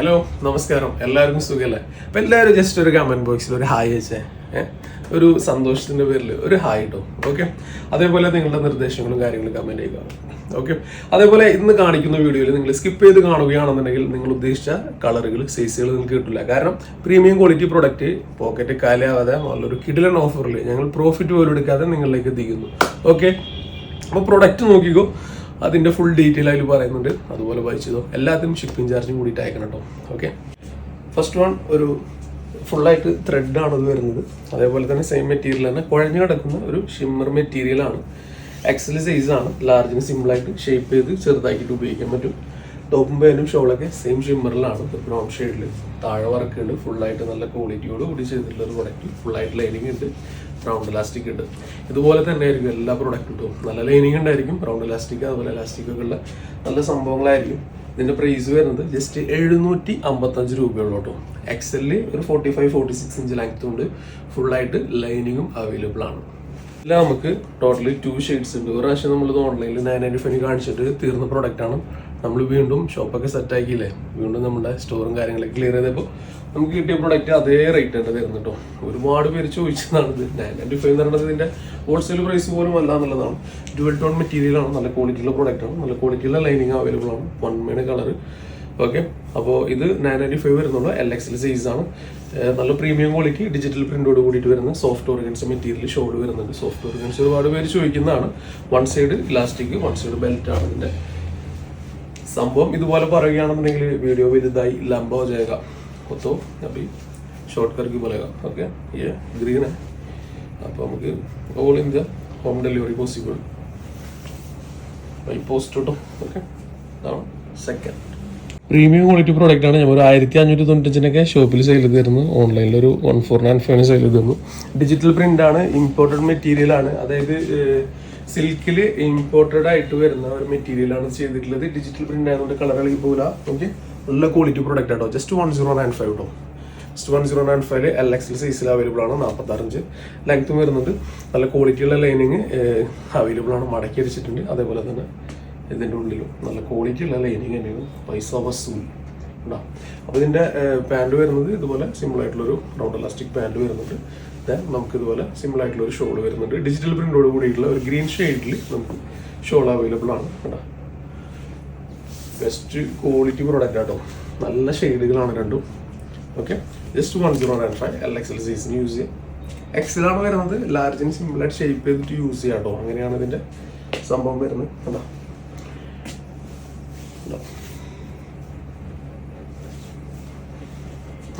Hello നമസ്കാരം, എല്ലാവർക്കും സുഖമല്ലേ? അപ്പം എല്ലാവരും ജസ്റ്റ് ഒരു കമൻറ്റ് ബോക്സിൽ ഒരു ഹായ് വെച്ചേ, ഒരു സന്തോഷത്തിൻ്റെ പേരിൽ ഒരു ഹായ് ഇട്ടോ. ഓക്കെ, അതേപോലെ നിങ്ങളുടെ നിർദ്ദേശങ്ങളും കാര്യങ്ങളും കമൻറ്റ് ചെയ്യുക. ഓക്കെ, അതേപോലെ ഇന്ന് കാണിക്കുന്ന വീഡിയോയിൽ നിങ്ങൾ സ്കിപ്പ് ചെയ്ത് കാണുകയാണെന്നുണ്ടെങ്കിൽ നിങ്ങൾ ഉദ്ദേശിച്ച കളറുകൾ സൈസുകൾ നിങ്ങൾക്ക് കിട്ടില്ല. കാരണം പ്രീമിയം ക്വാളിറ്റി പ്രൊഡക്റ്റ് പോക്കറ്റ് കാലിയാവാതെ നല്ലൊരു കിടിലൻ ഓഫറിൽ ഞങ്ങൾ പ്രോഫിറ്റ് പോലും എടുക്കാതെ നിങ്ങളിലേക്ക് എത്തിക്കുന്നു. ഓക്കെ, അപ്പോൾ പ്രൊഡക്റ്റ് നോക്കിക്കോ, അതിൻ്റെ ഫുൾ ഡീറ്റെയിൽ ആയിട്ട് പറയുന്നുണ്ട്. അതുപോലെ വായിച്ചതോ എല്ലാത്തിനും ഷിപ്പിംഗ് ചാർജും കൂടിയിട്ട് അയക്കണം കേട്ടോ. ഓക്കെ, ഫസ്റ്റ് വൺ ഒരു ഫുള്ളായിട്ട് ത്രെഡാണ് ഇത് വരുന്നത്. അതേപോലെ തന്നെ സെയിം മെറ്റീരിയൽ തന്നെ കുഴഞ്ഞു കിടക്കുന്ന ഒരു ഷിമ്മർ മെറ്റീരിയലാണ്. എക്സൽ സൈസാണ്. ലാർജിന് സിമ്പിളായിട്ട് ഷേപ്പ് ചെയ്ത് ചെറുതാക്കിയിട്ട് ഉപയോഗിക്കാൻ പറ്റും. ടോപ്പും പാൻറ്റും ഷോളൊക്കെ സെയിം ഷിമ്മറിലാണ്, ബ്രൗൺ ഷെയ്ഡിൽ. താഴെ വർക്ക് ഉണ്ട്. ഫുള്ളായിട്ട് നല്ല ക്വാളിറ്റിയോട് കൂടി ചെയ്തിട്ടുള്ള ഒരു പ്രൊഡക്റ്റ്. ഫുള്ളായിട്ട് ലൈനിങ് ഉണ്ട്, റൗണ്ട് ഇലാസ്റ്റിക് ഉണ്ട്. ഇതുപോലെ തന്നെ ആയിരിക്കും എല്ലാ പ്രൊഡക്റ്റും കിട്ടും. നല്ല ലൈനിങ് ഉണ്ടായിരിക്കും, റൗണ്ട് ഇലാസ്റ്റിക് അതുപോലെ ഇലാസ്റ്റിക് ഒക്കെ ഉള്ള നല്ല സംഭവങ്ങളായിരിക്കും. ഇതിൻ്റെ പ്രൈസ് വരുന്നത് ജസ്റ്റ് 755 രൂപയുള്ളൂ കേട്ടോ. എക്സലിൽ ഒരു 45-46 ഇഞ്ച് ലെങ്ത് ഉണ്ട്. ഫുള്ളായിട്ട് ലൈനിങ്ങും അവൈലബിൾ ആണ്. ഇതിൽ നമുക്ക് ടോട്ടലി 2 ഷെയ്ഡ്സ് ഉണ്ട്. ഒരു പ്രാവശ്യം നമ്മളിത് ഓൺലൈനിൽ 995 കാണിച്ചിട്ട് തീർന്ന പ്രൊഡക്റ്റാണ്. നമ്മൾ വീണ്ടും ഷോപ്പൊക്കെ സെറ്റ് ആക്കിയില്ലേ, വീണ്ടും നമ്മുടെ സ്റ്റോറും കാര്യങ്ങളൊക്കെ ക്ലിയർ ചെയ്തപ്പോൾ നമുക്ക് കിട്ടിയ പ്രൊഡക്റ്റ് അതേ റേറ്റ് ഉണ്ട് വരുന്നത് കേട്ടോ. ഒരുപാട് പേര് ചോദിച്ചതാണ് ഇത്. 995 എന്ന് പറയുന്നത് ഇതിൻ്റെ ഹോൾസെയിൽ പ്രൈസ് പോലും അല്ല എന്നുള്ളതാണ്. ഡ്യുവൽ ടോൺ മെറ്റീരിയലാണ്, നല്ല ക്വാളിറ്റിയുള്ള പ്രൊഡക്റ്റാണ്, നല്ല ക്വാളിറ്റിയുള്ള ലൈനിങ് അവൈലബിൾ ആണ്. 1 മീഡ് കളർ. ഓക്കെ, അപ്പോൾ ഇത് 995 വരുന്നുള്ളൂ. LXL സൈസാണ്. നല്ല പ്രീമിയം ക്വാളിറ്റി ഡിജിറ്റൽ പ്രിന്റോട് കൂടിയിട്ട് വരുന്ന സോഫ്റ്റ് ഓർഗൻസ് മെറ്റീരിയൽ ഷോൾ വരുന്നുണ്ട്. സോഫ്റ്റ് ഓർഗൻസ് ഒരുപാട് പേര് ചോദിക്കുന്നതാണ്. 1 സൈഡ് ഇലാസ്റ്റിക്, 1 സൈഡ് ബെൽറ്റ് ആണ് ഇതിൻ്റെ സംഭവം. ഇതുപോലെ പറയുകയാണെന്നുണ്ടെങ്കിൽ വീഡിയോ വലുതായി ലംബോ ജയക तो अभी शॉर्ट करके बोलेगा. ओके, ये ग्रीन है. അപ്പോൾ നമുക്ക് all India home delivery possible by post കേട്ടോ. ഓക്കെ, അതാണ് സെക്കൻഡ് പ്രീമിയം ക്വാളിറ്റി പ്രോഡക്റ്റ് ആണ്. ഞാൻ ഒരു 1595 ഷോപ്പിൽ സെയിൽ ചെയ്ത് തരുന്നു. ഓൺലൈനിൽ ഒരു 1495 സെയിൽ ചെയ്ത് തരുന്നു. ഡിജിറ്റൽ പ്രിന്റ് ആണ്, ഇമ്പോർട്ടഡ് മെറ്റീരിയൽ ആണ്. അതായത് സിൽക്കിൽ ഇമ്പോർട്ടഡ് ആയിട്ട് വരുന്ന ഒരു മെറ്റീരിയലാണ് ചെയ്തിട്ടുള്ളത്. ഡിജിറ്റൽ പ്രിന്റ് ആയതുകൊണ്ട് കളർ ഇളകി പോകില്ല. ഓക്കെ, നല്ല ക്വാളിറ്റി പ്രോഡക്റ്റ് ആട്ടോ. ജസ്റ്റ് 1095 കേട്ടോ. ജസ്റ്റ് 1095 LXL സൈസിൽ അവൈലബിൾ ആണ്. 46 ഇഞ്ച് ലെങ്ത്തും വരുന്നുണ്ട്. നല്ല ക്വാളിറ്റിയുള്ള ലൈനിങ് അവൈലബിൾ ആണ്. മടക്കി അടിച്ചിട്ടുണ്ട്. അതേപോലെ തന്നെ ഇതിൻ്റെ ഉള്ളിലും നല്ല ക്വാളിറ്റിയുള്ള ലൈനിങ് തന്നെയാണ്. പൈസ വസൂൽ ഉണ്ടോ. അപ്പോൾ ഇതിൻ്റെ പാൻറ് വരുന്നത് ഇതുപോലെ സിമ്പിളായിട്ടുള്ളൊരു റൗണ്ട് ഇലാസ്റ്റിക് പാൻറ് വരുന്നുണ്ട്. ദെൻ നമുക്ക് ഇതുപോലെ സിമ്പിളായിട്ടുള്ളൊരു ഷോൾ വരുന്നുണ്ട്. ഡിജിറ്റൽ പ്രിന്റോട് കൂടിയിട്ടുള്ള ഒരു ഗ്രീൻ ഷെയ്ഡിൽ നമുക്ക് ഷോൾ അവൈലബിൾ ആണ് കേട്ടോ. ബെസ്റ്റ് ക്വാളിറ്റി പ്രോഡക്റ്റ് ആട്ടോ. നല്ല ഷെയ്ഡുകളാണ് രണ്ടും. ഓക്കെ, ജസ്റ്റ് 1095 LXL സൈസിന് യൂസ് ചെയ്യാം. എക്സലാണ് വരുന്നത്. ലാർജിന് സിമ്പിളായിട്ട് ഷേപ്പ് ചെയ്തിട്ട് യൂസ് ചെയ്യാം കേട്ടോ. അങ്ങനെയാണ് ഇതിൻ്റെ സംഭവം വരുന്നത് കേട്ടോ.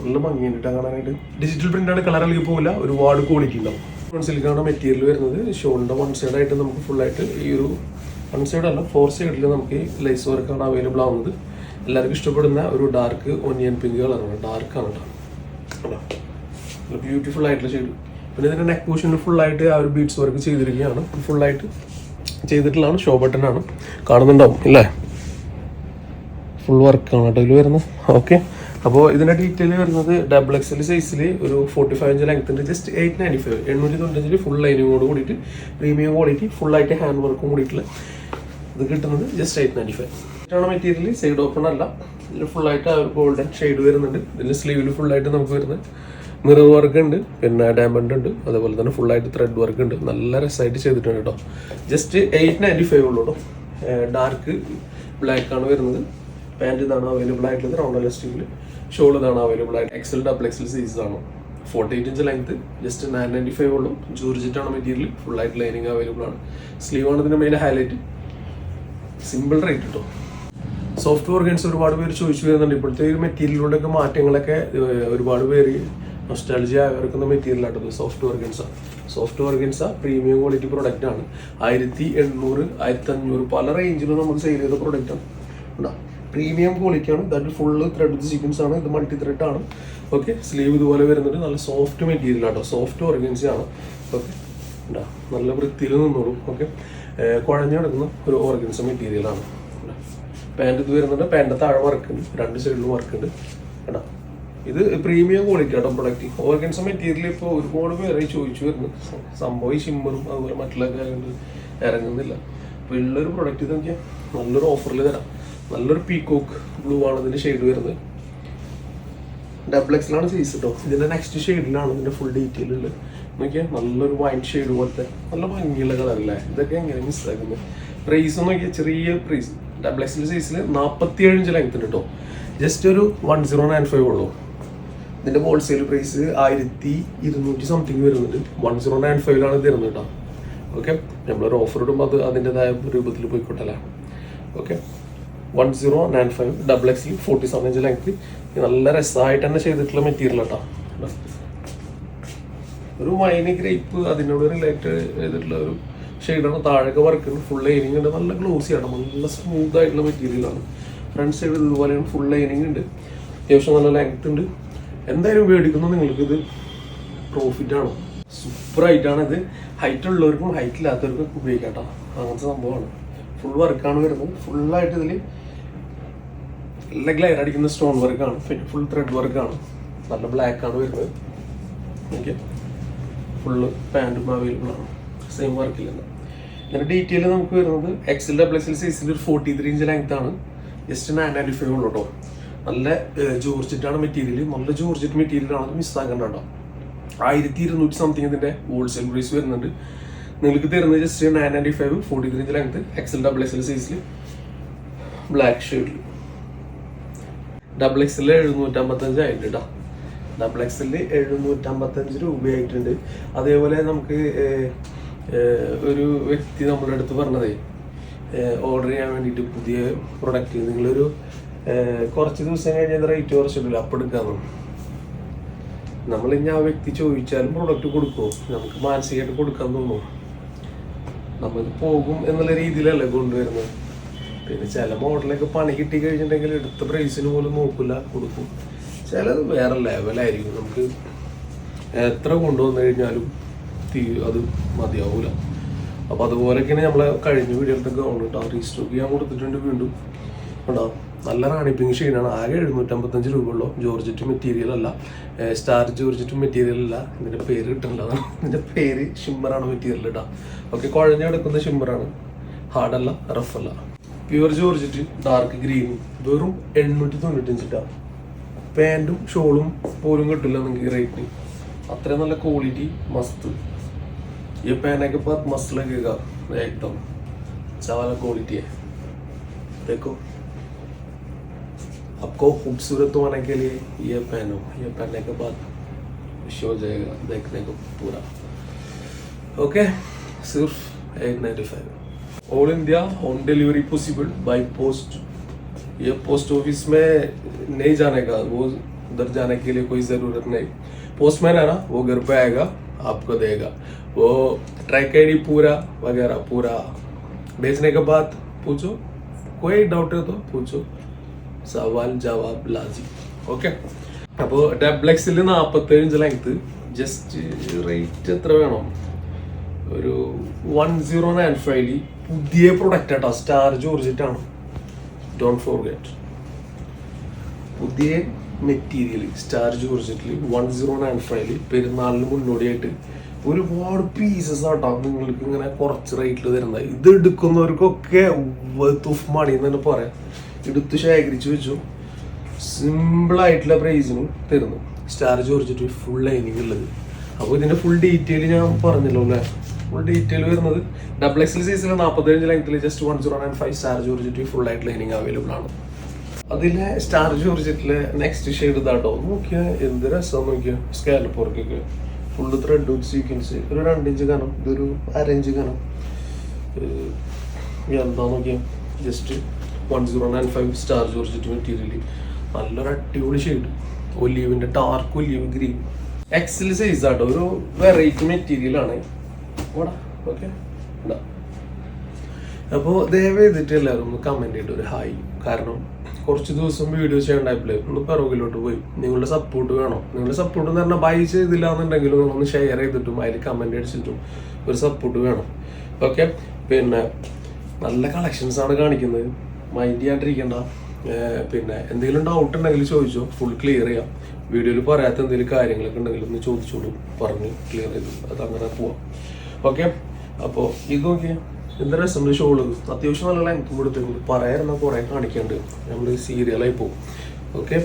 നല്ല ഭംഗിയുണ്ട് കാണാനായിട്ട്. ഡിജിറ്റൽ പ്രിന്റാണ്, കളർ ഇളകി പോകില്ല. ഒരുപാട് ക്വാളിറ്റി ഉണ്ടാവും. സിലിക്കാണ് മെറ്റീരിയൽ വരുന്നത്. ഷോളിൻ്റെ 1 സൈഡായിട്ട് നമുക്ക് ഫുള്ളായിട്ട് ഈ ഒരു 1 സൈഡ് അല്ല 4 സൈഡിൽ നമുക്ക് ലേസ് വർക്കാണ് അവൈലബിൾ ആവുന്നത്. എല്ലാവർക്കും ഇഷ്ടപ്പെടുന്ന ഒരു ഡാർക്ക് ഒനിയൻ പിങ്ക് കളറാണ്. ഡാർക്കാണ് കേട്ടോ. ബ്യൂട്ടിഫുൾ ആയിട്ടുള്ള ഷെയ്ഡ്. പിന്നെ ഇതിൻ്റെ നെക്ക് പോർഷനിൽ ഫുള്ളായിട്ട് ആ ഒരു ബീഡ്സ് വർക്ക് ചെയ്തിരിക്കുകയാണ്. ഫുള്ളായിട്ട് ചെയ്തിട്ടുള്ളതാണ്. ഷോ ബട്ടനാണ്, കാണുന്നുണ്ടാവും ഇല്ലേ. ഫുൾ വർക്കാണ് കേട്ടോ ഇതിൽ വരുന്നത്. ഓക്കെ, അപ്പോൾ ഇതിൻ്റെ ഡീറ്റെയിൽ വരുന്നത് XXL സൈസിൽ ഒരു 45 ഇഞ്ച് ലെങ്ത്തിൻ്റെ ജസ്റ്റ് 895 895 ഫുൾ ലൈനിങ്ങോട് കൂടിയിട്ട് പ്രീമിയം ക്വാളിറ്റി ഫുള്ളായിട്ട് ഹാൻഡ് വർക്കും കൂടിയിട്ടുള്ള ഇത് കിട്ടുന്നത് ജസ്റ്റ് 895 ആണ്. മെറ്റീരിയൽ സൈഡ് ഓപ്പൺ അല്ല. ഇതിൽ ഫുള്ളായിട്ട് ആ ഒരു ഗോൾഡൻ ഷെയ്ഡ് വരുന്നുണ്ട്. ഇതിൻ്റെ സ്ലീവിൽ ഫുള്ളായിട്ട് നമുക്ക് വരുന്നത് മിറർ വർക്ക് ഉണ്ട്, പിന്നെ ഡയമണ്ട് ഉണ്ട്, അതേപോലെ തന്നെ ഫുള്ളായിട്ട് ത്രെഡ് വർക്ക് ഉണ്ട്. നല്ല രസമായിട്ട് ചെയ്തിട്ടുണ്ട് കേട്ടോ. ജസ്റ്റ് 895 ഉള്ളൂ കേട്ടോ. ഡാർക്ക് ബ്ലാക്ക് ആണ് വരുന്നത്. പാൻറ് ഇതാണ് അവൈലബിൾ ആയിട്ടുള്ളത്. റൗണ്ട് ഇലാസ്റ്റിക്കിൽ ഷോൾ ഇതാണ് അവൈലബിൾ ആയിട്ട്. XXL സൈസാണ്. 48 ഇഞ്ച് ലെങ്ത്. ജസ്റ്റ് 995 ഉള്ളൂ. ജോർജറ്റാണ് മെറ്റീരിയൽ. ഫുള്ളായിട്ട് ലൈനിങ് അവൈലബിൾ ആണ്. സ്ലീവ് ആണ് ഇതിൻ്റെ മെയിൻ ഹൈലൈറ്റ്. സിമ്പിൾ റേറ്റ് കേട്ടോ. സോഫ്റ്റ് ഓർഗൻസ് ഒരുപാട് പേര് ചോദിച്ചു വരുന്നുണ്ട്. ഇപ്പോഴത്തെ ഒരു മെറ്റീരിയലിലൂടെയൊക്കെ മാറ്റങ്ങളൊക്കെ ഒരുപാട് പേര് നൊസ്റ്റാൾജിയ ആവർക്കുന്ന മെറ്റീരിയലായിട്ടത് soft organza premium quality product ആണ്. 1800 1500 പല റേഞ്ചിലും നമുക്ക് സെയിൽ ചെയ്ത പ്രൊഡക്റ്റാണ് ഉണ്ടോ. പ്രീമിയം ക്വാളിറ്റിയാണ്. ദാറ്റ് ഫുള്ള് ത്രെഡ് സീക്വൻസ് ആണ്. ഇത് മൾട്ടി ത്രെഡ് ആണ്. ഓക്കെ, സ്ലീവ് ഇതുപോലെ വരുന്നുണ്ട്. നല്ല സോഫ്റ്റ് മെറ്റീരിയൽ ആട്ടോ. സോഫ്റ്റ് ഓർഗൻസ ആണ്. ഓക്കെ, ഉണ്ടോ, നല്ല വൃത്തിയിൽ നിന്നോളും. ഓക്കെ, കുഴഞ്ഞു കിടക്കുന്ന ഒരു ഓർഗൻസ മെറ്റീരിയലാണ്. പാൻറ് ഇത് വരുന്നുണ്ട്. പാൻറ് താഴെ വർക്ക് ഉണ്ട്, 2 സൈഡിലും വർക്ക് ഉണ്ട് കേട്ടോ. ഇത് പ്രീമിയം ക്വാളിറ്റി ആട്ടോ പ്രൊഡക്റ്റ്. ഓർഗൻസ മെറ്റീരിയൽ ഇപ്പോൾ ഒരുപാട് പേരെ ചോദിച്ചു വരുന്നു. സംഭവം ഷിമ്മറും അതുപോലെ മറ്റുള്ള കാര്യങ്ങൾ ഇറങ്ങുന്നില്ല. അപ്പോൾ ഉള്ളൊരു പ്രൊഡക്റ്റ് ഇത് നോക്കിയാൽ നല്ലൊരു ഓഫറിൽ തരാം. നല്ലൊരു പീകോക്ക് ബ്ലൂ ആണ് ഇതിൻ്റെ ഷെയ്ഡ് വരുന്നത്. ഡബിൾ എക്സിലാണ് സൈസ് കേട്ടോ. ഇതിൻ്റെ നെക്സ്റ്റ് ഷെയ്ഡിലാണ് ഇതിൻ്റെ ഫുൾ ഡീറ്റെയിൽ ഉള്ളത്. നോക്കിയാൽ നല്ലൊരു വൈൻ ഷെയ്ഡ് പോലത്തെ നല്ല ഭംഗിയുള്ള കളറല്ലേ. ഇതൊക്കെ എങ്ങനെ മിസ്സാക്കുന്നത്. പ്രൈസ് നോക്കിയാൽ ചെറിയ പ്രൈസ്. ഡബിൾ എക്സിൽ സൈസിൽ 47 ഇഞ്ച് ലെങ്ത് ഉണ്ട് കേട്ടോ. ജസ്റ്റ് ഒരു 1095 ഉള്ളൂ. ഇതിൻ്റെ ഹോൾസെയിൽ പ്രൈസ് 1200 സംതിങ് വരുന്നുണ്ട്. 1095 തരുന്നത് കേട്ടോ. ഓക്കെ, നമ്മളൊരു ഓഫർ ഇടുമ്പോൾ അത് അതിൻ്റെതായ രൂപത്തിൽ പോയിക്കോട്ടല്ലേ. ഓക്കെ, 1095 ഡബിൾ എക്സിൽ 47 ഇഞ്ച് ലെങ്ത്. നല്ല രസമായിട്ട് തന്നെ ചെയ്തിട്ടുള്ള മെറ്റീരിയൽ കേട്ടോ. ഒരു വൈന് ഗ്രേപ്പ് അതിനോട് റിലേറ്റഡ് ചെയ്തിട്ടുള്ള ഒരു ഷെയ്ഡാണ്. താഴേക്ക് വർക്ക് ഫുൾ ലൈനിങ് ഉണ്ട്. നല്ല ഗ്ലോസി ആണ്, നല്ല സ്മൂത്ത് ആയിട്ടുള്ള മെറ്റീരിയലാണ്. ഫ്രണ്ട് സൈഡ് ഇതുപോലെയാണ്, ഫുൾ ലൈനിങ് ഉണ്ട്, അത്യാവശ്യം നല്ല ലെങ്ത് ഉണ്ട്. എന്തായാലും മേടിക്കുന്നത് നിങ്ങൾക്കിത് പ്രോഫിറ്റാണ്. സൂപ്പറായിട്ടാണ് ഇത്. ഹൈറ്റ് ഉള്ളവർക്കും ഹൈറ്റ് ഇല്ലാത്തവർക്കും ഉപയോഗിക്കാം കേട്ടോ. അങ്ങനത്തെ സംഭവമാണ്. ഫുൾ വർക്കാണ് വരുന്നത്. ഫുള്ളായിട്ട് ഇതിൽ നല്ല ഗ്ലെയർ അടിക്കുന്ന സ്റ്റോൺ വർക്കാണ്, പിന്നെ ഫുൾ ത്രെഡ് വർക്കാണ്. നല്ല ബ്ലാക്കാണ് വരുന്നത്. ഓക്കെ, ഫുള്ള് പാൻറ്റും അവൈലബിൾ ആണ്, സെയിം വർക്കില്ല. ഇതിൻ്റെ ഡീറ്റെയിൽ നമുക്ക് വരുന്നത് എക്സൽ ഡബിൾ എക്സൽ സൈസിൽ ഒരു 43 ഇഞ്ച് ലെങ്ത് ആണ്. ജസ്റ്റ് 995 ഉള്ളൂ കേട്ടോ. നല്ല ജോർജറ്റാണ് മെറ്റീരിയൽ, നല്ല ജോർജറ്റ് മെറ്റീരിയലാണ്. മിസ്സാക്കണ്ട കേട്ടോ. 1200 സംതിങ് ഇതിൻ്റെ ഹോൾസെയിൽ പ്രൈസ് വരുന്നുണ്ട്. നിങ്ങൾക്ക് തരുന്നത് just 995, 43 inch length, XL double XL സൈസിൽ, ബ്ലാക്ക് ഷെയ്ഡിൽ. ഡബിൾ എക്സൽ 755 ആയിട്ടുണ്ട് കേട്ടോ. ഡബിൾ എക്സലിൽ 755 രൂപയായിട്ടുണ്ട്. അതേപോലെ നമുക്ക് ഒരു വ്യക്തി നമ്മുടെ അടുത്ത് പറഞ്ഞതേ, ഓർഡർ ചെയ്യാൻ വേണ്ടിയിട്ട് പുതിയ പ്രൊഡക്റ്റ് നിങ്ങളൊരു കുറച്ച് ദിവസം കഴിഞ്ഞാൽ റേറ്റ് കുറച്ചിട്ടില്ല, അപ്പം എടുക്കാമെന്ന്. നമ്മളിനി ആ വ്യക്തി ചോദിച്ചാലും പ്രൊഡക്റ്റ് കൊടുക്കുമോ? നമുക്ക് മാനസികമായിട്ട് കൊടുക്കാൻ തോന്നുമോ? നമ്മൾ പോകും എന്നുള്ള രീതിയിലല്ലേ കൊണ്ടുവരുന്നത്. പിന്നെ ചില മോഡലൊക്കെ പണി കിട്ടി കഴിഞ്ഞിട്ടുണ്ടെങ്കിൽ എടുത്ത പ്രൈസിന് പോലും നോക്കില്ല, കൊടുക്കും. ചിലത് വേറെ ലെവലായിരിക്കും. നമുക്ക് എത്ര കൊണ്ടുവന്നു കഴിഞ്ഞാലും അത് മതിയാവൂല. അപ്പോൾ അതുപോലെയൊക്കെയാണ് നമ്മളെ കഴിഞ്ഞ വീഡിയോയിലത്തെ ഗൗൺ കേട്ടോ. റീസ്റ്റോക്ക് ചെയ്യാൻ കൊടുത്തിട്ടുണ്ട് വീണ്ടും കേട്ടോ. നല്ല റാണിപ്പിങ് ഷെയ്ഡാണ്. ആകെ 755 രൂപയുള്ളൂ. ജോർജറ്റ് മെറ്റീരിയൽ അല്ല, സ്റ്റാർ ജോർജറ്റ് മെറ്റീരിയൽ അല്ല. ഇതിൻ്റെ പേര് കിട്ടേണ്ടതാണ്. ഇതിൻ്റെ പേര് ഷിമ്മറാണ് മെറ്റീരിയൽ കേട്ടോ. ഓക്കെ, കുഴഞ്ഞെടുക്കുന്ന ഷിമ്മറാണ്, ഹാർഡല്ല, റഫല്ല. പ്യുവർ ജോർജറ്റ് ഡാർക്ക് ഗ്രീൻ വെറും 895 കേട്ടോ. പാൻറ്റും ഷോളും പോലും കിട്ടില്ല നിങ്ങൾക്ക് ഈ റേറ്റിന്. അത്രയും നല്ല ക്വാളിറ്റി, മസ്ത്. ये पहनने के बाद मस्त लगेगा एकदम, अच्छा वाला क्वालिटी है. देखो, आपको खूबसूरत होने के लिए ये पहनो. ये पहनने के बाद शो जाएगा देखने को पूरा. ओके, सिर्फ 895. All India home delivery possible by post. ये पोस्ट ऑफिस में नहीं जाने का, वो उधर जाने के लिए कोई ज़रूरत नहीं. पोस्टमैन है ना, वो घर पे आएगा, आपको देगा. वो ट्रैक आईडी पूरा वगैरह पूरा भेजने के बाद पूछो, कोई डाउट है तो पूछो, सवाल जवाब लाजी. ഓക്കെ, അപ്പോൾ ഡബിൾ എക്സിൽ 47 ഇഞ്ച് ലെങ്ത്. ജസ്റ്റ് റേറ്റ് എത്ര വേണം? ഒരു 1095. പുതിയ പ്രൊഡക്റ്റ് ആട്ടോ, സ്റ്റാർ ജോർജറ്റ് ആണ്. ഡോണ്ട് ഫോർഗെറ്റ്, പുതിയ മെറ്റീരിയൽ സ്റ്റാർ ജോർജറ്റിൽ 1095 പെരുന്നാളിന് മുന്നോടിയായിട്ട് ഒരുപാട് പീസസ് ആട്ടോ നിങ്ങൾക്ക് ഇങ്ങനെ കുറച്ച് റേറ്റിൽ തരുന്നത്. ഇത് എടുക്കുന്നവർക്കൊക്കെ വർത്ത് ഓഫ് മണി എന്ന് തന്നെ പറയാം. എടുത്ത് ശേഖരിച്ച് വെച്ചു സിമ്പിളായിട്ടുള്ള പ്രൈസിന് തരുന്നു. സ്റ്റാർ ജോർജറ്റ് ഫുൾ ലൈനിങ് ഉള്ളത്. അപ്പോൾ ഇതിൻ്റെ ഫുൾ ഡീറ്റെയിൽ ഞാൻ പറഞ്ഞല്ലോ അല്ലേ. ഫുൾ ഡീറ്റെയിൽ വരുന്നത് ഡബിൾ എക്സൽ സൈസിൽ 47 ഇഞ്ച് ലെങ്ത്തിൽ ജസ്റ്റ് 1095 സ്റ്റാർ ജോർജറ്റ് ഫുൾ ആയിട്ട് ലൈനിങ് അവൈലബിൾ ആണ്. അതിലെ സ്റ്റാർ ജോർജറ്റിലെ നെക്സ്റ്റ് ഷെയ്ഡ് ഇതാട്ടോ. നോക്കിയാൽ എന്ത് രസം നോക്കിയാൽ. സ്കാലപ്പ് വർക്കൊക്കെ ഫുള്ള് ത്രെഡ് വിത്ത് സീക്വൻസ്. ഒരു 2 ഇഞ്ച് കനം, ഇതൊരു 1/2 ഇഞ്ച് കനം. എന്താ നോക്കിയാൽ ജസ്റ്റ് 1095 സ്റ്റാർ ജോർജറ്റ് മെറ്റീരിയൽ. നല്ലൊരു അടിപൊളി ഷെയ്ഡ്, ഒലീവിൻ്റെ dark olive green. XL size ആട്ടോ. ഒരു വെറൈറ്റി മെറ്റീരിയലാണ്. ഓക്കെ, അപ്പോൾ ദയവ് ചെയ്തിട്ട് എല്ലാവരും ഒന്ന് കമൻറ്റ് ചെയ്തിട്ട് ഒരു ഹായ്. കാരണം കുറച്ച് ദിവസം വീഡിയോ ചെയ്യണ്ടായപ്പോഴേ ഒന്ന് പിറകിലോട്ട് പോയി. നിങ്ങളുടെ സപ്പോർട്ട് വേണം. നിങ്ങളുടെ സപ്പോർട്ട് എന്ന് പറഞ്ഞാൽ ബൈ ചെയ്തില്ല എന്നുണ്ടെങ്കിലും നിങ്ങളൊന്ന് ഷെയർ ചെയ്തിട്ടും അതിൽ കമൻറ്റ് അടിച്ചിട്ടും ഒരു സപ്പോർട്ട് വേണം. ഓക്കെ, പിന്നെ നല്ല കളക്ഷൻസ് ആണ് കാണിക്കുന്നത്, മൈൻഡ് ചെയ്യാണ്ടിരിക്കണ്ട. പിന്നെ എന്തെങ്കിലും ഡൗട്ട് ഉണ്ടെങ്കിൽ ചോദിച്ചോ, ഫുൾ ക്ലിയർ ചെയ്യാം. വീഡിയോയിൽ പറയാത്ത എന്തെങ്കിലും കാര്യങ്ങളൊക്കെ ഉണ്ടെങ്കിൽ ഒന്ന് ചോദിച്ചോളൂ, പറഞ്ഞ് ക്ലിയർ ചെയ്തു അതങ്ങനെ പോവാം. ഓക്കെ, അപ്പോൾ ഇത് നോക്കിയാൽ എന്താ രസം ഷോള്. അത്യാവശ്യം നല്ല ലെങ്ത്തും കൊടുത്തിട്ടുണ്ട്. പറയാറുന്ന കുറേ കാണിക്കാണ്ട് നമ്മൾ സീരിയലായി പോകും. ഓക്കെ,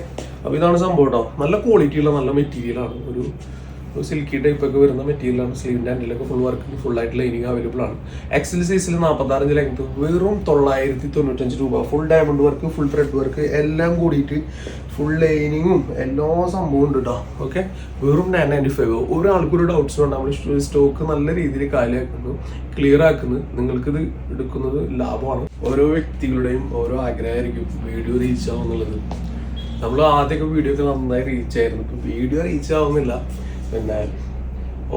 അപ്പോൾ ഇതാണ് സംഭവം കേട്ടോ. നല്ല ക്വാളിറ്റിയുള്ള നല്ല മെറ്റീരിയലാണ്. ഒരു സിൽക്കി ടൈപ്പ് ഒക്കെ വരുന്ന മെറ്റീരിയലാണ്. സ്ലീവിൻ്റെ ഹാൻഡിലൊക്കെ ഫുൾ വർക്ക് ഫുള്ളായിട്ട് ലൈനിങ് അവൈലബിൾ ആണ്. എക്സൽ സൈസിൽ 46 ലെങ്ത് വെറും 995 രൂപ. Full diamond work full thread work എല്ലാം കൂടിയിട്ട് ഫുൾ ലൈനിങ്ങും എല്ലാ സംഭവം ഉണ്ട് കേട്ടോ. ഓക്കെ, വെറും 995. ഒരാൾക്കൊരു ഡൗട്ട്സ് വേണ്ട. നമ്മൾ സ്റ്റോക്ക് നല്ല രീതിയിൽ കാലിയാക്കുന്നു, ക്ലിയർ ആക്കുന്നു. നിങ്ങൾക്കിത് എടുക്കുന്നത് ലാഭമാണ്. ഓരോ വ്യക്തികളുടെയും ഓരോ ആഗ്രഹമായിരിക്കും വീഡിയോ റീച്ച് ആവുന്നുള്ളത്. നമ്മൾ ആദ്യമൊക്കെ വീഡിയോ ഒക്കെ നന്നായി റീച്ച് ആയിരുന്നു. ഇപ്പം വീഡിയോ റീച്ച് ആവുന്നില്ല. പിന്നെ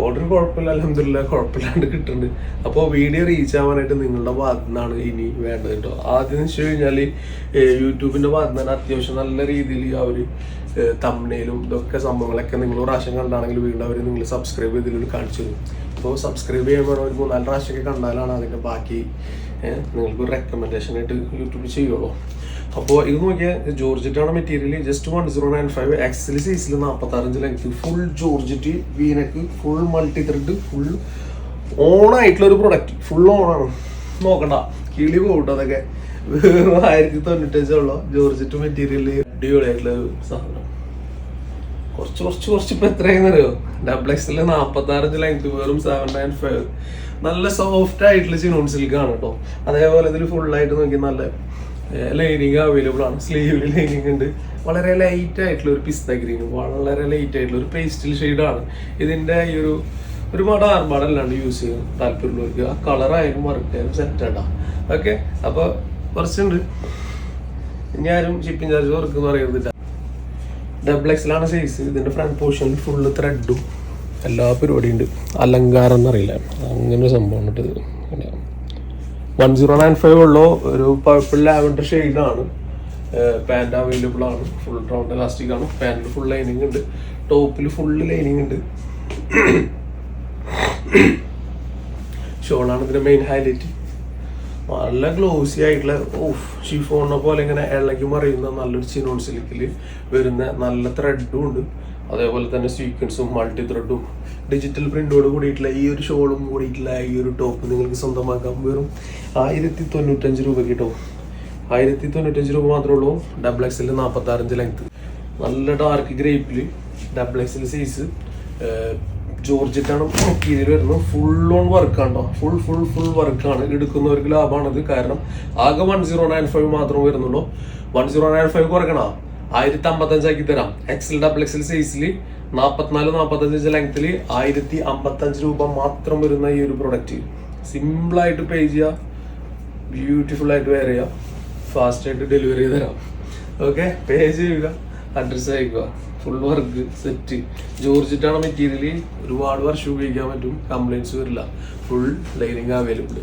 ഓർഡർ കുഴപ്പമില്ല, അൽഹംദുലില്ലാ കുഴപ്പമില്ലാണ്ട് കിട്ടുന്നുണ്ട്. അപ്പോൾ വീഡിയോ റീച്ച് ആവാനായിട്ട് നിങ്ങളുടെ ഭാഗത്തു നിന്നാണ് ഇനി വേണ്ടത് കേട്ടോ. ആദ്യം എന്ന് വെച്ച് കഴിഞ്ഞാൽ യൂട്യൂബിൻ്റെ ഭാഗത്ത് നിന്ന് അത്യാവശ്യം നല്ല രീതിയിൽ അവർ തംബ്നെയിലും ഇതൊക്കെ സംഭവങ്ങളൊക്കെ നിങ്ങൾ പ്രാവശ്യം കണ്ടാണെങ്കിൽ വീണ്ടും അവർ നിങ്ങൾ സബ്സ്ക്രൈബ് ചെയ്തതിൽ കാണിച്ചു തരും. അപ്പോൾ സബ്സ്ക്രൈബ് ചെയ്യുമ്പോൾ ഒരു 3-4 പ്രാവശ്യമൊക്കെ കണ്ടാലാണ് അതിൻ്റെ ബാക്കി നിങ്ങൾക്ക് ഒരു റെക്കമെൻഡേഷൻ ആയിട്ട് യൂട്യൂബിൽ ചെയ്യുള്ളൂ. അപ്പോൾ ഇത് നോക്കിയാൽ ജോർജറ്റാണ് മെറ്റീരിയൽ. ജസ്റ്റ് 1095 എക്സൽ സൈസിൽ 46 ലെങ്ത് ഫുൾ ജോർജറ്റ് വീനക്ക് ഫുൾ മൾട്ടി ത്രെഡ് ഫുൾ ഓണായിട്ടുള്ള ഒരു പ്രൊഡക്റ്റ്. ഫുൾ ഓണാണ്, നോക്കണ്ട കിളി പോകട്ടോ. അതൊക്കെ വെറും 1095 ഉള്ളൂ. ജോർജറ്റ് മെറ്റീരിയൽ അടിപൊളിയായിട്ടുള്ള ഒരു സാധനം. കുറച്ച് ഇപ്പം എത്രയാണെന്നറിയോ? XXL 46 ലെങ്ത് വെറും 795. നല്ല സോഫ്റ്റ് ആയിട്ടുള്ള ചിനോൺ സിൽക്കാണ് കേട്ടോ. അതേപോലെ ഇതിൽ ഫുള്ളായിട്ട് നോക്കി നല്ല ലൈനിങ് അവൈലബിൾ ആണ്. സ്ലീവിൽ ലൈനിങ് ഉണ്ട്. വളരെ ലൈറ്റ് ആയിട്ടുള്ള ഒരു പിസ്ത ഗ്രീൻ, വളരെ ലൈറ്റ് ആയിട്ടുള്ള ഒരു പേസ്റ്റൽ ഷെയ്ഡാണ് ഇതിൻ്റെ. ഈ ഒരുപാട് ആർഭാടല്ലാണ്ട് യൂസ് ചെയ്യാൻ താല്പര്യമുള്ളവർക്ക് ആ കളറായാലും വർക്കായാലും സെറ്റാട്ടാ. ഓക്കെ, അപ്പോൾ കുറച്ചുണ്ട്. ഇനി ആരും ഷിപ്പിംഗ് ചാർജ് വർക്ക് എന്ന് പറയുന്നില്ല. XXL ആണ് സൈസ്. ഇതിൻ്റെ ഫ്രണ്ട് പോർഷനിൽ ഫുള്ള് ത്രെഡും എല്ലാ പരിപാടിയും ഉണ്ട്. അലങ്കാരം എന്നറിയില്ല, അങ്ങനെ ഒരു സംഭവം ഉണ്ട്. ഇത് 1095 ഉള്ളൂ. ഒരു പർപ്പിൾ ലാവൻഡർ ഷെയ്ഡാണ്. പാൻറ് അവൈലബിൾ ആണ്. ഫുൾ റൗണ്ട് ഇലാസ്റ്റിക് ആണ്. പാൻറ്റിൽ ഫുൾ ലൈനിങ് ഉണ്ട്. ടോപ്പിൽ ഫുള്ള് ലൈനിങ് ഉണ്ട്. ഷോളാണ് ഇതിൻ്റെ മെയിൻ ഹൈലൈറ്റ്. നല്ല ഗ്ലോസി ആയിട്ടുള്ള ഷിഫോണിനെ പോലെ ഇങ്ങനെ ഇളകി മറിയുന്ന നല്ലൊരു ചിനോൺ സിൽക്കിൽ വരുന്ന നല്ല ത്രെഡും ഉണ്ട്. അതേപോലെ തന്നെ സ്വീക്വൻസും മൾട്ടി ത്രെഡും ഡിജിറ്റൽ പ്രിന്റോട് കൂടിയിട്ടുള്ള ഈ ഒരു ഷോളും കൂടിയിട്ടുള്ള ഈ ഒരു ടോപ്പ് നിങ്ങൾക്ക് സ്വന്തമാക്കാം. വെറും 1095 രൂപ കിട്ടും. 1095 രൂപ മാത്രമേ ഉള്ളൂ. XXL 46 ലെങ്ത് നല്ല ഡാർക്ക് ഗ്രേപ്പിൽ XXL സൈസ് ജോർജറ്റാണ് മെറ്റീരിയൽ വരുന്നത്. ഫുൾ ഓൺ വർക്കാണ് കേട്ടോ. ഫുൾ വർക്കാണ്. എടുക്കുന്നവർക്ക് ലാഭമാണത്. കാരണം ആകെ 1095 മാത്രമേ വരുന്നുള്ളൂ. 1095 കുറയ്ക്കണോ? 1055 ആക്കി തരാം. XXL സൈസിൽ 44-45 ലെങ്ത്തിൽ 1055 രൂപ മാത്രം വരുന്ന ഈ ഒരു പ്രൊഡക്റ്റ് സിമ്പിളായിട്ട് പേ ചെയ്യുക, ബ്യൂട്ടിഫുൾ ആയിട്ട് വെയർ ചെയ്യുക, ഫാസ്റ്റായിട്ട് ഡെലിവറി ചെയ്ത് തരാം. ഓക്കെ, പേ ചെയ്യുക, അഡ്രസ്സ് അയക്കുക. ഫുൾ വർക്ക് സെറ്റ് ജോർജറ്റാണ് മെറ്റീരിയൽ. ഒരുപാട് വർഷം ഉപയോഗിക്കാൻ പറ്റും, കംപ്ലൈൻറ്റ്സ് വരില്ല. Full lining available.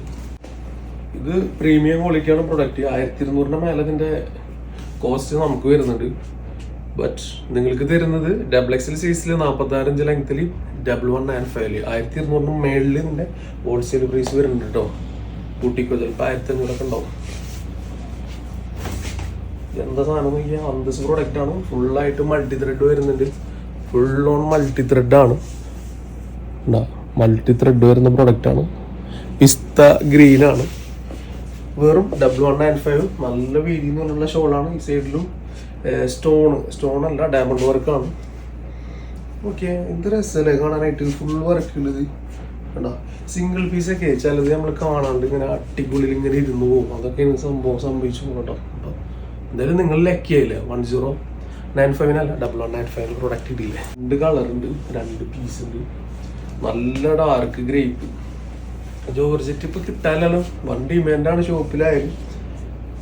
ഇത് പ്രീമിയം ക്വാളിറ്റിയാണ് പ്രൊഡക്റ്റ്. 1200 മേലെ ഇതിൻ്റെ കോസ്റ്റ് നമുക്ക് വരുന്നുണ്ട്. ബട്ട് നിങ്ങൾക്ക് തരുന്നത് XXL സൈസിൽ 46 ലെങ്ത്തിൽ 1195 1200 മേളിൽ ഇതിൻ്റെ ഹോൾസെയിൽ പ്രൈസ് വരുന്നുണ്ട് കേട്ടോ. കൂട്ടിക്കോ, ചിലപ്പോൾ 1500 ഉണ്ടാവും. എന്താ സാധനം നോക്കിയാൽ അന്തസ് പ്രൊഡക്റ്റ് ആണ്. ഫുള്ളായിട്ട് മൾട്ടി ത്രെഡ് വരുന്നുണ്ട്. ഫുൾ ഓൺ മൾട്ടി ത്രെഡാണ്. മൾട്ടി ത്രെഡ് വരുന്ന പ്രൊഡക്റ്റാണ്. പിസ്ത ഗ്രീനാണ്. വെറും 1195. നല്ല വീതി എന്നുള്ള ഷോളാണ്. ഈ സൈഡിലും സ്റ്റോൺ അല്ല ഡയമണ്ട് വർക്കാണ്. ഓക്കെ, എന്ത് രസമല്ലേ കാണാനായിട്ട്. ഫുൾ വർക്കുള്ളത് കണ്ടോ. സിംഗിൾ പീസൊക്കെ ചിലത് നമ്മൾ കാണാണ്ട് ഇങ്ങനെ അട്ടിക്കുള്ളിൽ ഇങ്ങനെ ഇരുന്ന് പോകും. അതൊക്കെയാണ് സംഭവം സംഭവിച്ചു കേട്ടോ. അപ്പോൾ എന്തായാലും നിങ്ങൾ ലക്കിയായില്ല. 1095 1195 പ്രൊഡക്റ്റ് ഇടില്ലേ. 2 കളറുണ്ട്, 2 പീസ് ഉണ്ട്. നല്ല ഡാർക്ക് ഗ്രേപ്പ് ജോർജറ്റ് ഇപ്പോൾ കിട്ടാനല്ലോ. വൺ ഡിമാൻഡാണ് ഷോപ്പിലായാലും.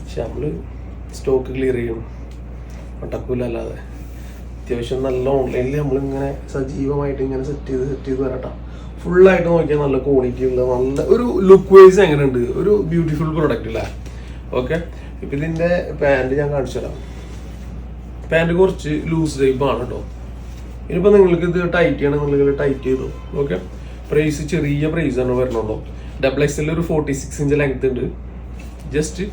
പക്ഷെ നമ്മൾ സ്റ്റോക്ക് ക്ലിയർ ചെയ്യണം, നടക്കൂല. അല്ലാതെ അത്യാവശ്യം നല്ല ഓൺലൈനിൽ നമ്മളിങ്ങനെ സജീവമായിട്ട് ഇങ്ങനെ സെറ്റ് ചെയ്ത് വരട്ടോ. ഫുള്ളായിട്ട് നോക്കിയാൽ നല്ല ക്വാളിറ്റി ഉള്ള നല്ല ഒരു ലുക്ക് വൈസ് എങ്ങനെയുണ്ട്, ഒരു ബ്യൂട്ടിഫുൾ പ്രൊഡക്റ്റ് അല്ലേ. ഓക്കെ, ഇപ്പം ഇതിൻ്റെ പാൻറ് ഞാൻ കാണിച്ചു തരാം. പാൻറ് കുറച്ച് ലൂസ് ടൈപ്പാണ് കേട്ടോ. ഇനിയിപ്പോൾ നിങ്ങൾക്ക് ഇത് ടൈറ്റ് ചെയ്യണം, നിങ്ങൾ ടൈറ്റ് ചെയ്തു. ഓക്കെ, പ്രൈസ് ചെറിയ പ്രൈസാണ് വരണുള്ളൂ. XXL ഒരു 46 ഇഞ്ച് ലെങ്ത് ഉണ്ട്. ജസ്റ്റ്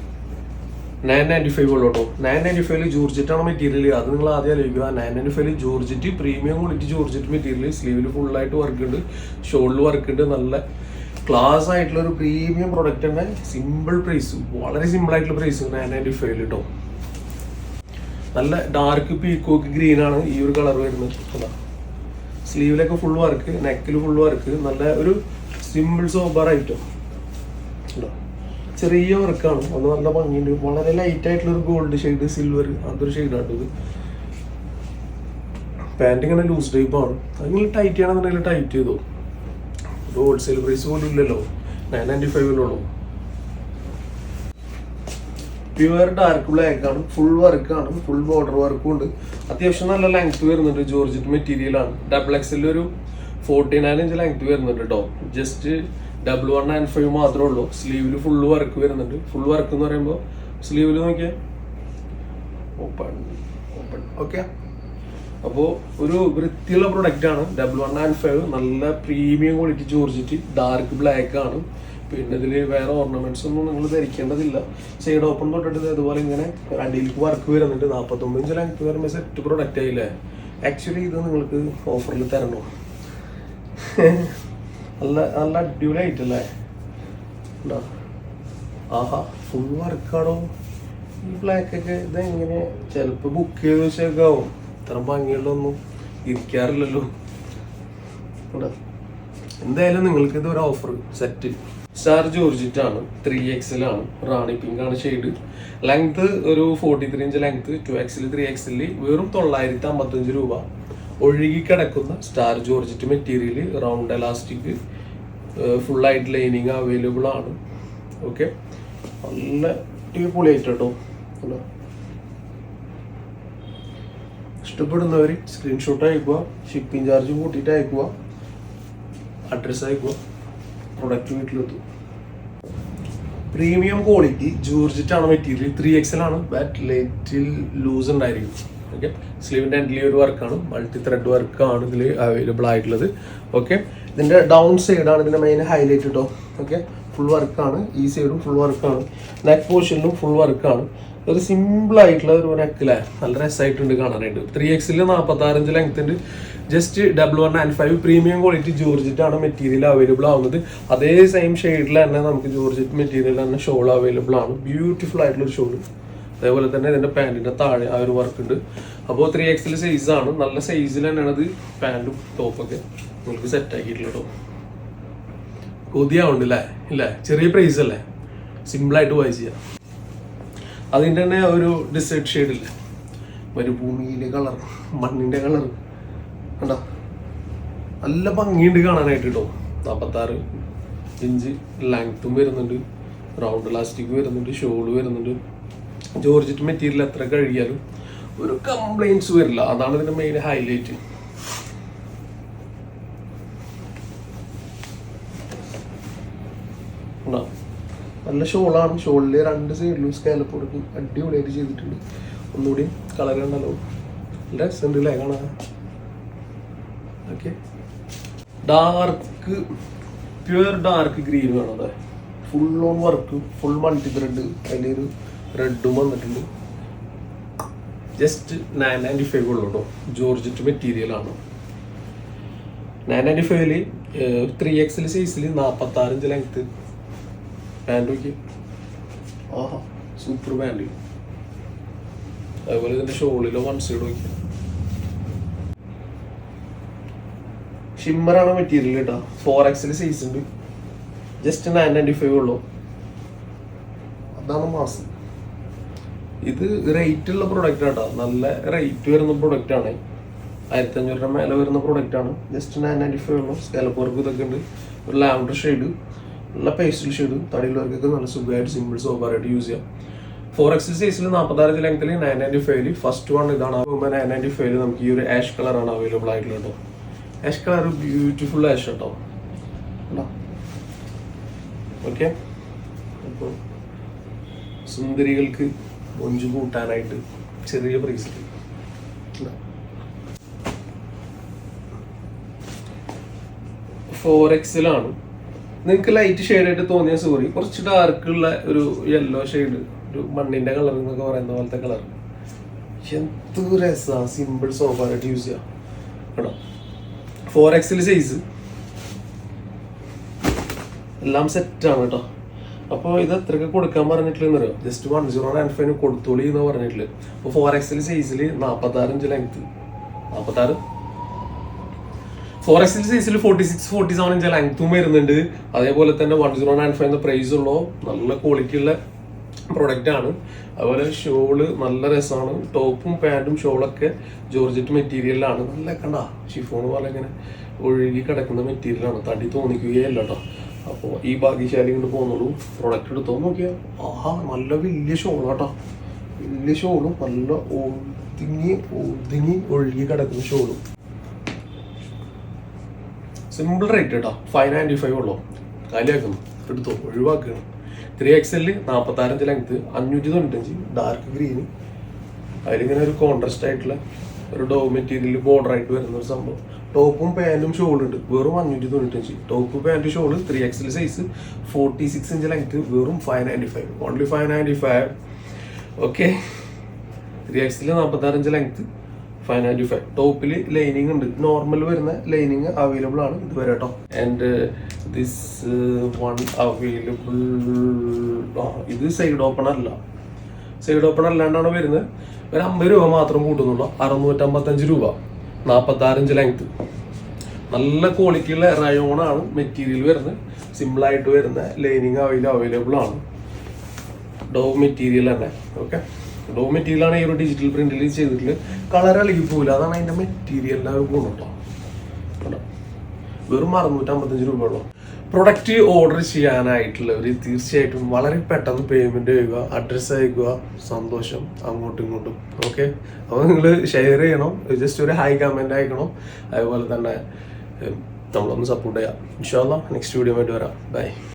995 ഉള്ളൂ കേട്ടോ. 995 ജോർജറ്റാണ് മെറ്റീരിയൽ. അത് നിങ്ങൾ ആദ്യം ആലോചിക്കുക. 995 georgette, premium quality georgette material. സ്ലീവിൽ ഫുള്ളായിട്ട് വർക്ക് ഉണ്ട്, ഷോളിൽ വർക്ക് ഉണ്ട്. നല്ല ക്ലാസ് ആയിട്ടുള്ള ഒരു പ്രീമിയം പ്രൊഡക്റ്റ് തന്നെ. സിമ്പിൾ പ്രൈസ്, വളരെ സിമ്പിൾ ആയിട്ടുള്ള പ്രൈസ് 995 കേട്ടോ. നല്ല ഡാർക്ക് പീക്കോക്ക് ഗ്രീൻ ആണ് ഈ ഒരു കളർ വരുന്നത്. അതാ സ്ലീവിലൊക്കെ ഫുൾ വർക്ക്, നെക്കിൽ ഫുൾ വർക്ക്, നല്ല ഒരു സിമ്പിൾ സോബർ ഐറ്റം. ചെറിയ വർക്കാണ്, അത് നല്ല ഭംഗിയുണ്ട്. വളരെ ലൈറ്റ് ആയിട്ടുള്ള ഒരു ഗോൾഡ് ഷെയ്ഡ്, സിൽവർ അതൊരു ഷെയ്ഡാട്ടോ ഇത്. പാൻറ് ഇങ്ങനെ ലൂസ് ടൈപ്പ് ആണ്. അതിങ്ങനെ ടൈറ്റ് ചെയ്യണമെന്നുണ്ടെങ്കിൽ ടൈറ്റ് ചെയ്തോ. ഒരു ഹോൾസെയിൽ പ്രൈസ് പോലും ഇല്ലല്ലോ, 995 പ്യുവർ ഡാർക്ക് ബ്ലാക്ക് ആണ്, ഫുൾ വർക്കാണ്, ഫുൾ ബോർഡർ വർക്കും ഉണ്ട്. അത്യാവശ്യം നല്ല ലെങ്ത് വരുന്നുണ്ട്, ജോർജറ്റ് മെറ്റീരിയൽ ആണ്. XXL ഒരു 49 ഇഞ്ച് ലെങ്ത് വരുന്നുണ്ട് കേട്ടോ. ജസ്റ്റ് 1195 മാത്രമേ ഉള്ളൂ. സ്ലീവിൽ ഫുൾ വർക്ക് വരുന്നുണ്ട്. ഫുൾ വർക്ക് എന്ന് പറയുമ്പോൾ സ്ലീവിൽ നോക്കിയേ, ഓപ്പൺ ഓപ്പൺ. ഓക്കെ, അപ്പോൾ ഒരു വൃത്തിയുള്ള പ്രൊഡക്റ്റ് ആണ്. 1195, നല്ല premium quality georgette, dark black ആണ്. പിന്നെ ഇതിൽ വേറെ ഓർണമെന്റ്സ് ഒന്നും നിങ്ങൾ ധരിക്കേണ്ടതില്ല. സൈഡ് ഓപ്പൺ തൊട്ടിട്ട് അതുപോലെ ഇങ്ങനെ അടിയിലേക്ക് വർക്ക് വരുന്നുണ്ട്. 49 ഇഞ്ച് ലെങ്ത് വരുമ്പോൾ സെറ്റ് പ്രൊഡക്റ്റ് ആയില്ലേ. ആക്ച്വലി ഇത് നിങ്ങൾക്ക് ഓഫറിൽ തരണോ? നല്ല നല്ല അടിപൊളിയായിട്ടല്ലേ. ആഹാ, ഫുൾ വർക്കാണോ ഈ ബ്ലാക്ക് ഒക്കെ. ഇതെങ്ങനെ ചിലപ്പോൾ ബുക്ക് ചെയ്ത് വെച്ചേക്കാവും. ഇത്ര ഭംഗിയുള്ളൊന്നും ഇരിക്കാറില്ലല്ലോ. എന്തായാലും നിങ്ങൾക്ക് ഇത് ഒരു ഓഫർ സെറ്റ്. സ്റ്റാർ ജോർജറ്റ് ആണ്, 3XL ആണ്, റാണി പിങ്ക് ആണ് ഷെയ്ഡ്. ലെങ്ത് ഒരു 43 ഇഞ്ച് ലെങ്ത്, 2XL 3XL, വെറും 955 രൂപ. ഒഴുകി കിടക്കുന്ന star georgette material, round elastic, full ആയിട്ട് ലൈനിങ് അവൈലബിൾ ആണ്. ഓക്കെ, നല്ല പൊളിയായിട്ട് കേട്ടോ. ഇഷ്ടപ്പെടുന്നവർ സ്ക്രീൻഷോട്ട് അയക്കുക, ഷിപ്പിംഗ് ചാർജ് കൂട്ടിയിട്ട് അയക്കുക, അഡ്രസ്സ് അയക്കുക, പ്രൊഡക്റ്റ് വീട്ടിലെത്തും. പ്രീമിയം ക്വാളിറ്റി ജോർജറ്റ് ആണ് മെറ്റീരിയൽ, 3XL ആണ്. ബാറ്റ് ലിറ്റിൽ ലൂസ് ഉണ്ടായിരിക്കും. ഓക്കെ, സ്ലീവിൻ്റെ എൻഡിൽ ഒരു വർക്കാണ്, മൾട്ടി ത്രെഡ് വർക്കാണ് ഇതിൽ അവൈലബിൾ ആയിട്ടുള്ളത്. ഓക്കെ, ഇതിൻ്റെ ഡൗൺ സൈഡാണ് ഇതിൻ്റെ മെയിൻ ഹൈലൈറ്റ് കേട്ടോ. ഓക്കെ, ഫുൾ വർക്കാണ്, ഈ സൈഡും ഫുൾ വർക്കാണ്, നെക്ക് പോർഷനിലും ഫുൾ വർക്കാണ്. ഒരു സിമ്പിൾ ആയിട്ടുള്ള ഒരു നെക്കിലെ നല്ല രസമായിട്ടുണ്ട് കാണാനായിട്ട്. 3XL 46 ഇഞ്ച് ലെങ്ത് ഉണ്ട്. ജസ്റ്റ് 1195, പ്രീമിയം ക്വാളിറ്റി ജോർജറ്റ് ആണ് മെറ്റീരിയൽ അവൈലബിൾ ആവുന്നത്. അതേ സെയിം ഷെയ്ഡിൽ തന്നെ നമുക്ക് ജോർജറ്റ് മെറ്റീരിയൽ തന്നെ ഷോൾ അവൈലബിൾ ആണ്. ബ്യൂട്ടിഫുൾ ആയിട്ടുള്ള ഒരു ഷോൾ. അതേപോലെ തന്നെ ഇതിന്റെ പാൻറ്റിന്റെ താഴെ ആ ഒരു വർക്ക് ഉണ്ട്. അപ്പോൾ 3XL സൈസ് ആണ്, നല്ല സൈസിൽ തന്നെയാണ് അത് പാൻറ്റും ടോപ്പൊക്കെ നിങ്ങൾക്ക് സെറ്റ് ആക്കിയിട്ടുള്ളത്. കൊതിയാവുണ്ട് അല്ലേ? ഇല്ലേ, ചെറിയ പ്രൈസ് അല്ലേ, സിമ്പിളായിട്ട് വായിച്ച് ചെയ്യാം. അതിൻ്റെ തന്നെ ഒരു ഡിസൈഡ് ഷെയ്ഡില്ലേ, മരുഭൂമിയിലെ കളർ, മണ്ണിൻ്റെ കളർ കണ്ടോ, നല്ല ഭംഗിയുണ്ട് കാണാനായിട്ട് കേട്ടോ. 46 ഇഞ്ച് ലെങ്ത്തും വരുന്നുണ്ട്, റൗണ്ട് ഇലാസ്റ്റിക് വരുന്നുണ്ട്, ഷോള് വരുന്നുണ്ട്. ജോർജറ്റ് മെറ്റീരിയൽ എത്ര കഴുകിയാലും ഒരു കംപ്ലൈൻറ്റ്സ് വരില്ല. അതാണ് ഇതിൻ്റെ മെയിൻ ഹൈലൈറ്റ്. നല്ല ഷോളാണ്. ഷോളിൽ 2 സൈഡിലും സ്കാലപ്പ് കൊടുക്കും, അടിപൊളിയായിട്ട് ചെയ്തിട്ടുണ്ട്. ഒന്നുകൂടി കളർ കണ്ടല്ലോ, നല്ല രസമുണ്ട് അല്ലേ കാണാൻ. Okay, dark pure dark green വേണം. അതെ, full on work, full multi thread, അതിലൊരു റെഡും വന്നിട്ടുണ്ട്. ജസ്റ്റ് 995 ഉള്ളൂ കേട്ടോ. ജോർജറ്റ് മെറ്റീരിയൽ ആണ്. 995 3XL സൈസിൽ 46 ഇഞ്ച് ലെങ്ത്. പാൻറ് നോക്കി, ആഹാ സൂപ്പർ പാൻറ്. അതുപോലെ ഇതിന്റെ ഷോളിലോ വൺ സൈഡ് നോക്കി, ഷിമ്മറാണ് മെറ്റീരിയൽ കേട്ടോ. 4XL സൈസ് ഉണ്ട്. ജസ്റ്റ് 995 ഉള്ളൂ. അതാണ് മാസം. ഇത് റേറ്റ് ഉള്ള പ്രൊഡക്റ്റ് ആട്ടോ, നല്ല റേറ്റ് വരുന്ന പ്രൊഡക്റ്റ് ആണ്. 1500 മേലെ വരുന്ന പ്രൊഡക്റ്റ് ആണ്. ജസ്റ്റ് 995 ഉള്ളൂ. സ്കാലപ്പ് വർക്ക് ഇതൊക്കെ ഉണ്ട്. ഒരു ലാവൻഡർ ഷെയ്ഡ്, നല്ല പേസ്റ്റൽ ഷെയ്ഡ്, തടിയുള്ളവർക്കൊക്കെ നല്ല സുഖമായിട്ട് സിമ്പിൾ സോബറായിട്ട് യൂസ് ചെയ്യാം. 4XL സൈസിൽ 46 ലെങ്ത്തിൽ 995. ഫസ്റ്റ് വൺ ഇതാണ്. 995 നമുക്ക് ഈ ഒരു ആഷ് കളറാണ് അവൈലബിൾ ആയിട്ടുള്ളത് കേട്ടോ. ആഷ് കളർ ബ്യൂട്ടിഫുൾ ആഷ് കേട്ടോ. ഓക്കെ, അപ്പോൾ സുന്ദരികൾക്ക് മൊഞ്ചു കൂട്ടാനായിട്ട് ചെറിയ പ്രൈസിൽ 4XL ആണ്. നിങ്ങൾക്ക് ലൈറ്റ് ഷെയ്ഡായിട്ട് തോന്നിയ സോറി, കുറച്ച് ഡാർക്ക് ഉള്ള ഒരു യെല്ലോ ഷെയ്ഡ്, ഒരു മണ്ണിന്റെ കളർ എന്നൊക്കെ പറയുന്ന പോലത്തെ കളർ. എന്ത് രസമാണ്, സിമ്പിൾ സോഫായിട്ട് യൂസ് ചെയ്യാം കേട്ടോ. 4XL സൈസ് എല്ലാം സെറ്റാണ് കേട്ടോ. അപ്പോൾ ഇത് എത്രയൊക്കെ കൊടുക്കാൻ പറഞ്ഞിട്ടില്ലെന്നറിയോ? ജസ്റ്റ് 1095 കൊടുത്തോളി എന്ന് പറഞ്ഞിട്ടില്ല. അപ്പോൾ 4XL സൈസിൽ 46 ഇഞ്ച് ലെങ്ത്, 4XL സൈസിൽ 46-47 ഇഞ്ച് ലെങ്ത്തും വരുന്നുണ്ട്. അതേപോലെ തന്നെ 1095 എന്ന പ്രൈസ് ഉള്ളോ നല്ല ക്വാളിറ്റി ഉള്ള പ്രൊഡക്റ്റ് ആണ്. അതുപോലെ ഷോള് നല്ല രസമാണ്. ടോപ്പും പാൻറ്റും ഷോളൊക്കെ ജോർജറ്റ് മെറ്റീരിയലാണ്. നല്ല കണ്ട ഷിഫോൺ പോലെ ഇങ്ങനെ ഒഴുകി കിടക്കുന്ന മെറ്റീരിയലാണ്. തടി തോന്നിക്കുകയല്ല കേട്ടോ. അപ്പോൾ ഈ ഭാഗ്യശാലി കൊണ്ട് പോകുന്നുള്ളൂ. പ്രൊഡക്റ്റ് എടുത്തോ നോക്കിയാൽ ആഹാ നല്ല വലിയ ഷോളാട്ടോ. വലിയ ഷോളും നല്ല ഒതുങ്ങി ഒഴുകി കിടക്കുന്ന ഷോളും. സിമ്പിൾ റേറ്റ് കേട്ടോ. 595 ഉള്ളൂ. കാലിയാക്കുന്നു, എടുത്തോ, ഒഴിവാക്കുകയാണ്. 3XL 46 inch length, 595 dark green. അതിലിങ്ങനെ ഒരു കോൺട്രാസ്റ്റ് ആയിട്ടുള്ള ഒരു ഡോ മെറ്റീരിയൽ ബോർഡർ ആയിട്ട് വരുന്ന ഒരു സംഭവം. ടോപ്പും പാൻറ്റും ഷോളുണ്ട്, വെറും 595. Top pant shawl 3XL size 46 inch length, വെറും 595, only 595. Okay, 3XL 46 inch length 595. ടോപ്പിൽ ലൈനിങ് ഉണ്ട്, നോർമൽ വരുന്ന ലൈനിങ് അവൈലബിൾ ആണ് ഇതുവരെ കേട്ടോ. And this one available. ഇത് സൈഡ് ഓപ്പൺ അല്ല, സൈഡ് ഓപ്പൺ അല്ലാണ്ടാണ് വരുന്നത്. ഒരു 50 രൂപ മാത്രം കൂട്ടുന്നുള്ളൂ. 655 രൂപ, 46 ഇഞ്ച് ലെങ്ത്. നല്ല ക്വാളിറ്റിയുള്ള റയോണാണ് മെറ്റീരിയൽ വരുന്നത്. സിമ്പിളായിട്ട് വരുന്ന ലൈനിങ് അവൈലബിൾ ആണ്. ഡോ മെറ്റീരിയൽ തന്നെ. ഓക്കെ, ഡോ മെറ്റീരിയലാണ് ഈ ഒരു ഡിജിറ്റൽ പ്രിന്റിൽ ചെയ്തിട്ടുള്ളത്. കളർ അളകി പോകില്ല, അതാണ് അതിൻ്റെ മെറ്റീരിയലിൻ്റെ ഒരു ഗുണം കേട്ടോ. വെറും 655 രൂപ ഉള്ളൂ. പ്രൊഡക്റ്റ് ഓർഡർ ചെയ്യാനായിട്ടുള്ളവർ തീർച്ചയായിട്ടും വളരെ പെട്ടെന്ന് പേയ്മെന്റ് ചെയ്യുക, അഡ്രസ്സ് അയക്കുക. സന്തോഷം അങ്ങോട്ടും ഇങ്ങോട്ടും. ഓക്കെ, അപ്പോൾ നിങ്ങൾ ഷെയർ ചെയ്യണം, ജസ്റ്റ് ഒരു ഹൈ കമൻറ്റ് അയക്കണം. അതുപോലെ തന്നെ നമ്മളൊന്ന് സപ്പോർട്ട് ചെയ്യാം. ഇൻഷാ അല്ലാഹ് നെക്സ്റ്റ് വീഡിയോ ആയിട്ട് വരാം. ബൈ.